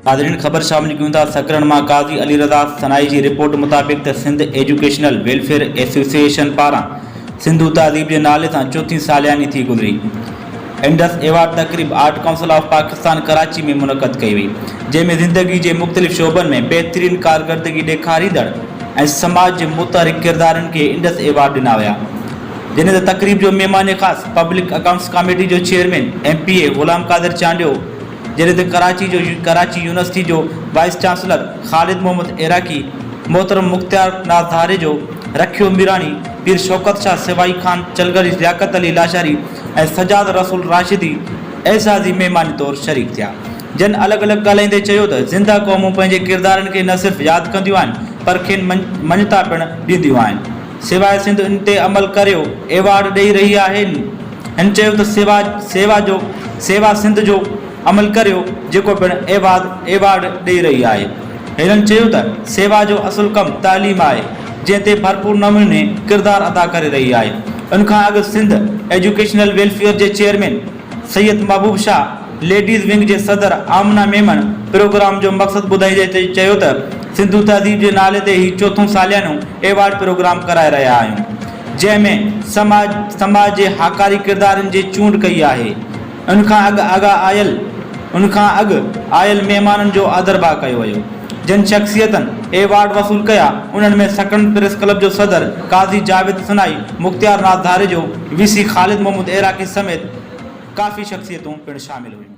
नाज़रीन ख़बर शामिल क्यों था सकरण मां काज़ी अली रज़ा सनाई की रिपोर्ट मुताबिक़ सिंध एजुकेशनल वेलफेयर एसोसिएशन पारां सिंधु तहज़ीब के नाले से चौथी सालियानी थी गुज़री। इंडस एवार्ड तकरीब art council of Pakistan Karachi में मुनक़द कई हुई, जैमें ज़िंदगी के मुख्तलिफ़ शोबन में बेहतरीन कारकर्दगी ॾेखारींदड़ ऐं समाज के मुतहरिक किरदारनि के इंडस एवार्ड ॾिना विया, जिन्हें तकरीब जो मेहमान ख़ास पब्लिक अकाउंट्स कमेटी जो चेयरमैन MPA ग़ुलाम कादिर चांडियो, जैसे कराची यूनिवर्सिटी जो वाइस चांसलर खालिद मोहम्मद इराकी, मोहतरम मुख्तार नाज़ारे जो रखियो मीरानी, पीर शौकत शाह सिवाई खान चलगरी, लियाकत अली लाशारी ऐं सजाद रसूल राशिदी एज़ाज़ी मेहमानी तौर शरीक थिया। जन अलग अलग ॻाल्हाईंदे चयो त ज़िंदा क़ौमूं पंहिंजे किरदारनि खे न सिर्फ़ यादि कंदियूं आहिनि पर खेनि मञता पिणु ॾींदियूं आहिनि। सिवाइ सिंध इन ते अमल करियो एवार्ड ॾेई रही आहिनि। हिन चयो त सेवा सिंध जो अमल करियो जेको पिणु एवार्ड ॾेई रही आहे। हिननि चयो त सेवा जो असुल कमु तालीम आहे, जंहिं ते भरपूर नमूने किरदारु अदा करे रही आहे। उनखां अॻु सिंध एजुकेशनल वेलफेयर जे चेयरमैन सैयद महबूब शाह, लेडीज़ विंग जे सदर आमना मेमन प्रोग्राम जो मक़सदु ॿुधाईंदे चयो त सिंधु तहज़ीब जे नाले ते ही चौथों सालियानो एवार्ड प्रोग्राम कराए रहिया आहियूं, जंहिंमें समाज जे हाकारी किरदारनि जी चूंड कई आहे। उनखां अॻु आयल महिमाननि जो आदरभाव कयो वियो। जिन शख़्सियतनि एवार्ड वसूल कया उन्हनि में सकरण प्रेस क्लब जो सदर काज़ी जावेद सनाई, मुख्तार नाज़ारे जो VC खालिद मोहम्मद इराकी समेत काफ़ी शख़्सियतूं पिणु शामिल हुयूं।